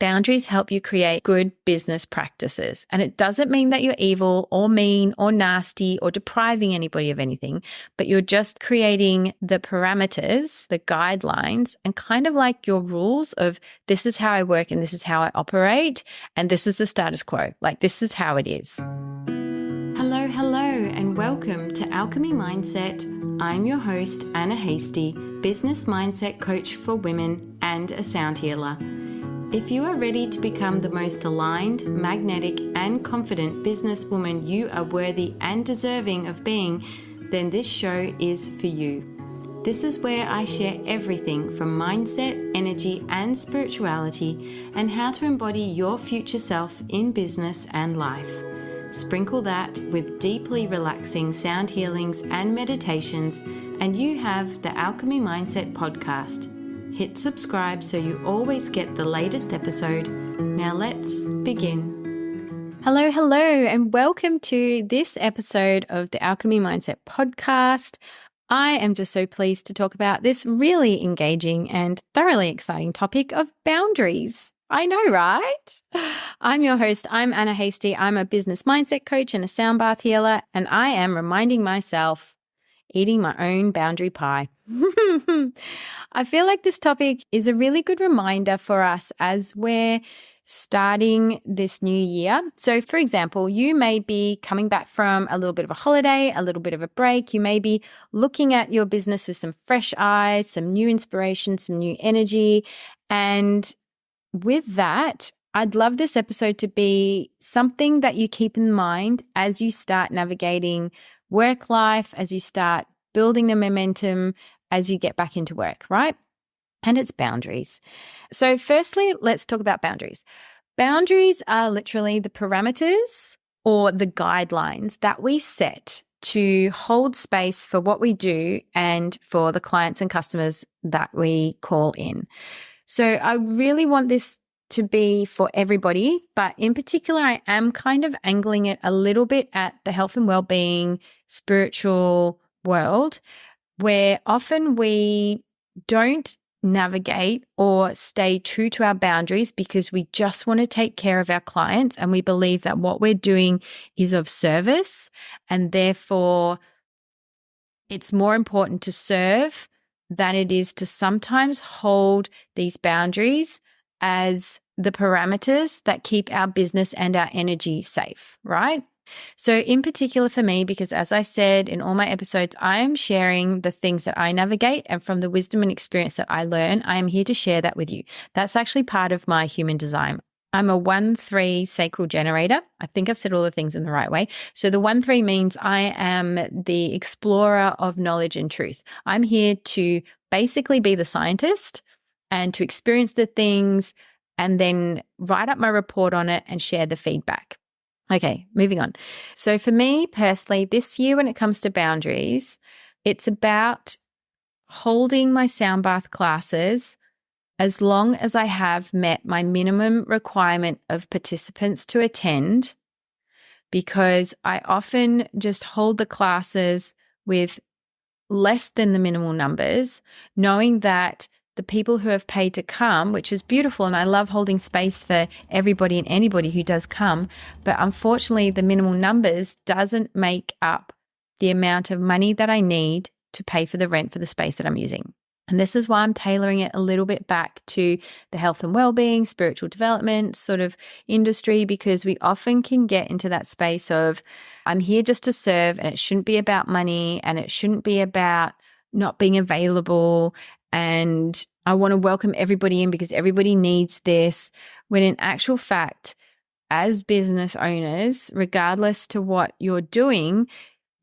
Boundaries help you create good business practices. And it doesn't mean that you're evil or mean or nasty or depriving anybody of anything, but you're just creating the parameters, the guidelines, and kind of like your rules of this is how I work and this is how I operate and this is the status quo. Like this is how it is. Hello, and welcome to Alchemy Mindset. I'm your host, Anna Hastie, business mindset coach for women and a sound healer. If you are ready to become the most aligned, magnetic, and confident businesswoman you are worthy and deserving of being, then this show is for you. This is where I share everything from mindset, energy, and spirituality, and how to embody your future self in business and life. Sprinkle that with deeply relaxing sound healings and meditations, and you have the Alchemy Mindset podcast. Hit subscribe so you always get the latest episode. Now let's begin. Hello, and welcome to this episode of the Alchemy Mindset podcast. I am just so pleased to talk about this really engaging and thoroughly exciting topic of boundaries. I know, right? I'm your host. I'm Anna Hastie. I'm a business mindset coach and a sound bath healer, and I am reminding myself eating my own boundary pie. I feel like this topic is a really good reminder for us as we're starting this new year. So, for example, you may be coming back from a little bit of a holiday, a little bit of a break. You may be looking at your business with some fresh eyes, some new inspiration, some new energy. And with that, I'd love this episode to be something that you keep in mind as you start navigating work life, as you start building the momentum, as you get back into work, right? And it's boundaries. So firstly, let's talk about boundaries. Boundaries are literally the parameters or the guidelines that we set to hold space for what we do and for the clients and customers that we call in. So I really want this to be for everybody, but in particular, I am kind of angling it a little bit at the health and well-being, spiritual world, where often we don't navigate or stay true to our boundaries because we just want to take care of our clients and we believe that what we're doing is of service, and therefore it's more important to serve than it is to sometimes hold these boundaries as the parameters that keep our business and our energy safe, right? So in particular for me, because as I said in all my episodes, I am sharing the things that I navigate, and from the wisdom and experience that I learn, I am here to share that with you. That's actually part of my human design. I'm a 1-3 sacral generator. I think I've said all the things in the right way. So the 1-3 means I am the explorer of knowledge and truth. I'm here to basically be the scientist and to experience the things and then write up my report on it and share the feedback. Okay, moving on. So for me personally, this year when it comes to boundaries, it's about holding my sound bath classes as long as I have met my minimum requirement of participants to attend, because I often just hold the classes with less than the minimal numbers, knowing that the people who have paid to come, which is beautiful, and I love holding space for everybody and anybody who does come, but unfortunately the minimal numbers doesn't make up the amount of money that I need to pay for the rent for the space that I'm using. And this is why I'm tailoring it a little bit back to the health and well-being, spiritual development sort of industry, because we often can get into that space of I'm here just to serve, and it shouldn't be about money, and it shouldn't be about not being available, and I want to welcome everybody in because everybody needs this, when in actual fact, as business owners, regardless to what you're doing,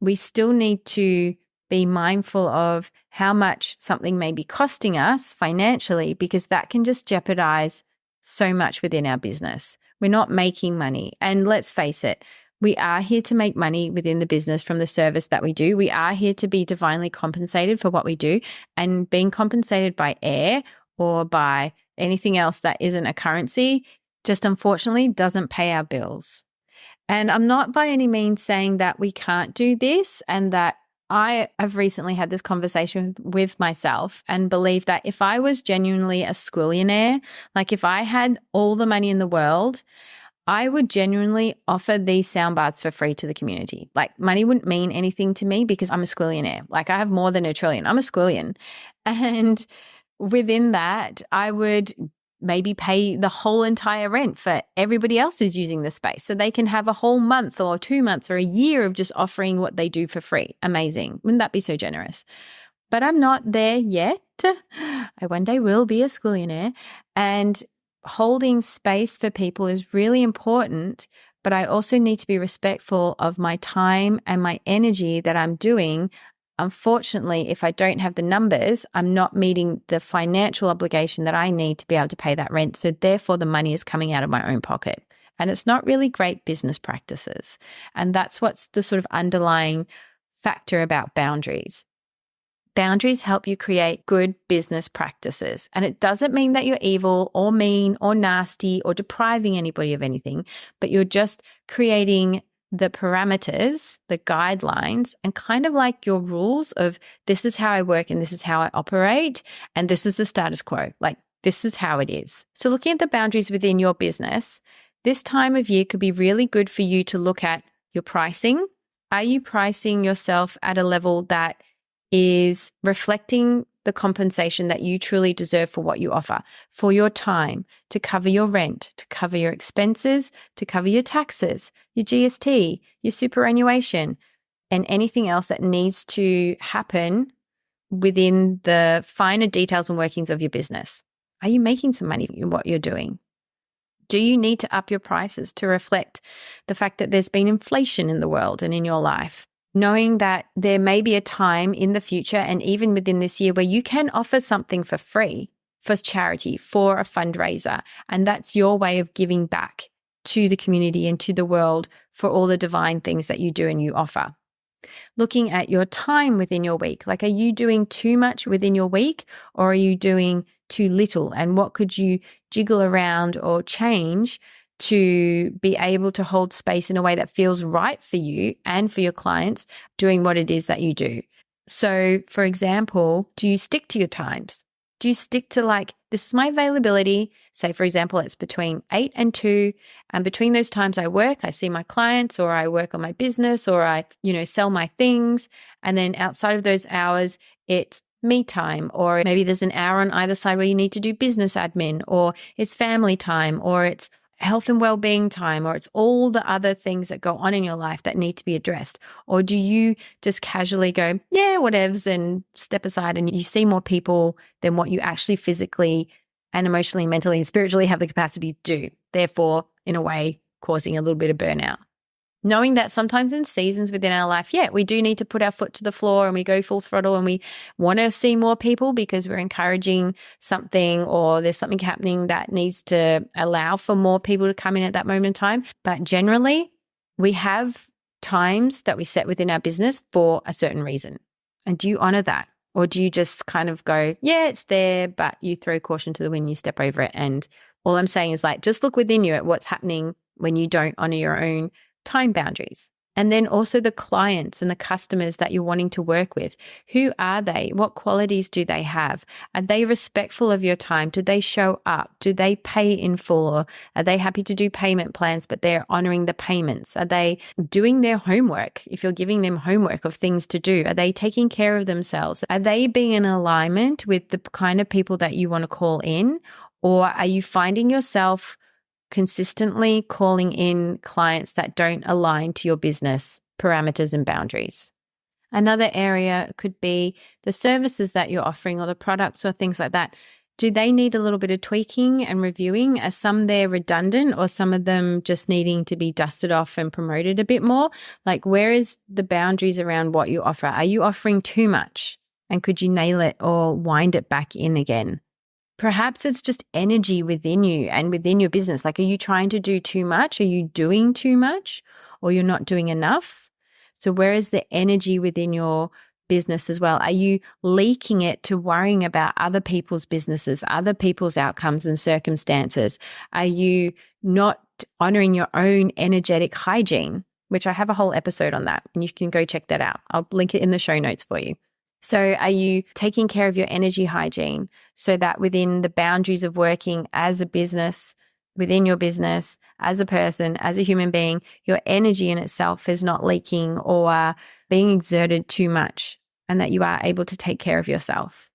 we still need to be mindful of how much something may be costing us financially, because that can just jeopardize so much within our business. We're not making money. And let's face it, we are here to make money within the business from the service that we do. We are here to be divinely compensated for what we do, and being compensated by air or by anything else that isn't a currency just unfortunately doesn't pay our bills. And I'm not by any means saying that we can't do this and that I have recently had this conversation with myself and believe that if I was genuinely a squillionaire, like if I had all the money in the world, I would genuinely offer these sound baths for free to the community. Like money wouldn't mean anything to me because I'm a squillionaire. Like I have more than a trillion. I'm a squillion. And within that, I would maybe pay the whole entire rent for everybody else who's using the space so they can have a whole month or 2 months or a year of just offering what they do for free. Amazing. Wouldn't that be so generous? But I'm not there yet. I one day will be a squillionaire, and holding space for people is really important, but I also need to be respectful of my time and my energy that I'm doing. Unfortunately, if I don't have the numbers, I'm not meeting the financial obligation that I need to be able to pay that rent. So therefore, the money is coming out of my own pocket. And it's not really great business practices. And that's what's the sort of underlying factor about boundaries. Boundaries help you create good business practices. And it doesn't mean that you're evil or mean or nasty or depriving anybody of anything, but you're just creating the parameters, the guidelines, and kind of like your rules of this is how I work and this is how I operate and this is the status quo. Like this is how it is. So looking at the boundaries within your business, this time of year could be really good for you to look at your pricing. Are you pricing yourself at a level that is reflecting the compensation that you truly deserve for what you offer, for your time, to cover your rent, to cover your expenses, to cover your taxes, your GST, your superannuation, and anything else that needs to happen within the finer details and workings of your business? Are you making some money in what you're doing? Do you need to up your prices to reflect the fact that there's been inflation in the world and in your life? Knowing that there may be a time in the future and even within this year where you can offer something for free, for charity, for a fundraiser, and that's your way of giving back to the community and to the world for all the divine things that you do and you offer. Looking at your time within your week, like are you doing too much within your week or are you doing too little? And what could you jiggle around or change to be able to hold space in a way that feels right for you and for your clients doing what it is that you do? So, for example, do you stick to your times? Do you stick to like, this is my availability? Say, for example, it's between 8 and 2. And between those times I work, I see my clients or I work on my business or I, sell my things. And then outside of those hours, it's me time, or maybe there's an hour on either side where you need to do business admin, or it's family time, or it's health and well-being time, or it's all the other things that go on in your life that need to be addressed? Or do you just casually go, yeah, whatevs, and step aside and you see more people than what you actually physically and emotionally, mentally, and spiritually have the capacity to do, therefore, in a way, causing a little bit of burnout? Knowing that sometimes in seasons within our life, we do need to put our foot to the floor and we go full throttle and we want to see more people because we're encouraging something or there's something happening that needs to allow for more people to come in at that moment in time. But generally, we have times that we set within our business for a certain reason. And do you honor that? Or do you just kind of go, yeah, it's there, but you throw caution to the wind, you step over it? And all I'm saying is like, just look within you at what's happening when you don't honor your own time boundaries. And then also the clients and the customers that you're wanting to work with. Who are they? What qualities do they have? Are they respectful of your time? Do they show up? Do they pay in full? Or are they happy to do payment plans, but they're honoring the payments? Are they doing their homework? If you're giving them homework of things to do, are they taking care of themselves? Are they being in alignment with the kind of people that you want to call in? Or are you finding yourself consistently calling in clients that don't align to your business parameters and boundaries? Another area could be the services that you're offering or the products or things like that. Do they need a little bit of tweaking and reviewing? Are some there redundant or some of them just needing to be dusted off and promoted a bit more? Like, where is the boundaries around what you offer? Are you offering too much? And could you nail it or wind it back in again? Perhaps it's just energy within you and within your business. Like, are you trying to do too much? Are you doing too much or you're not doing enough? So where is the energy within your business as well? Are you leaking it to worrying about other people's businesses, other people's outcomes and circumstances? Are you not honoring your own energetic hygiene? which I have a whole episode on that, and you can go check that out. I'll link it in the show notes for you. So are you taking care of your energy hygiene so that within the boundaries of working as a business, within your business, as a person, as a human being, your energy in itself is not leaking or being exerted too much, and that you are able to take care of yourself?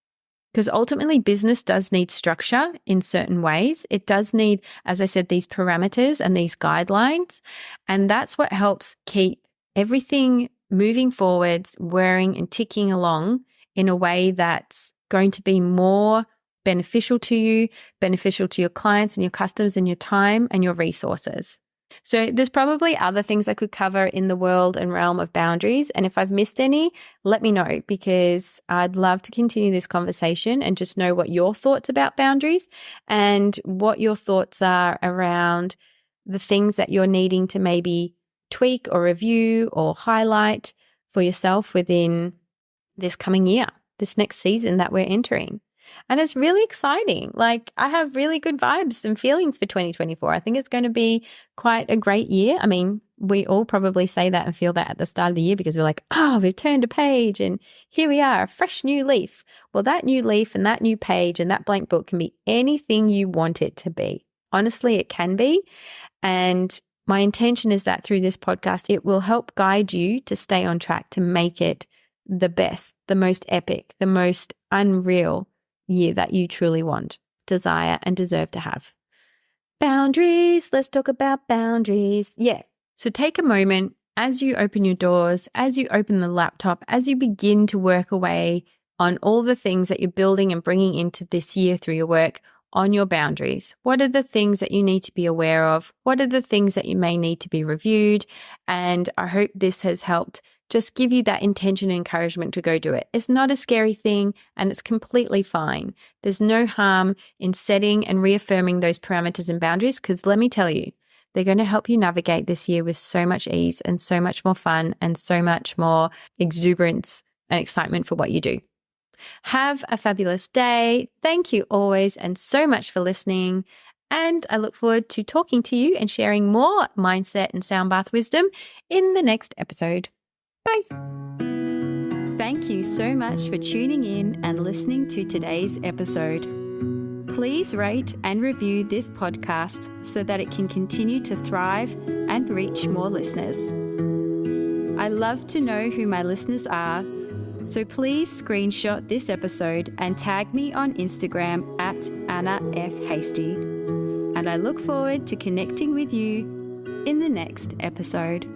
Because ultimately business does need structure in certain ways. It does need, as I said, these parameters and these guidelines. And that's what helps keep everything moving forwards, whirring and ticking along in a way that's going to be more beneficial to you, beneficial to your clients and your customers and your time and your resources. So there's probably other things I could cover in the world and realm of boundaries. And if I've missed any, let me know, because I'd love to continue this conversation and just know what your thoughts about boundaries and what your thoughts are around the things that you're needing to maybe tweak or review or highlight for yourself within this coming year, this next season that we're entering. And it's really exciting. Like, I have really good vibes and feelings for 2024. I think it's going to be quite a great year. I mean, we all probably say that and feel that at the start of the year because we're like, oh, we've turned a page and here we are, a fresh new leaf. Well, that new leaf and that new page and that blank book can be anything you want it to be. Honestly, it can be. And my intention is that through this podcast, it will help guide you to stay on track to make it the best, the most epic, the most unreal year that you truly want, desire, and deserve to have. Boundaries. Let's talk about boundaries. Yeah. So take a moment as you open your doors, as you open the laptop, as you begin to work away on all the things that you're building and bringing into this year through your work, on your boundaries. What are the things that you need to be aware of? What are the things that you may need to be reviewed? And I hope this has helped just give you that intention and encouragement to go do it. It's not a scary thing and it's completely fine. There's no harm in setting and reaffirming those parameters and boundaries, because let me tell you, they're going to help you navigate this year with so much ease and so much more fun and so much more exuberance and excitement for what you do. Have a fabulous day. Thank you always and so much for listening. And I look forward to talking to you and sharing more mindset and sound bath wisdom in the next episode. Bye. Thank you so much for tuning in and listening to today's episode. Please rate and review this podcast so that it can continue to thrive and reach more listeners. I love to know who my listeners are, so please screenshot this episode and tag me on Instagram at Anna F. Hastie. And I look forward to connecting with you in the next episode.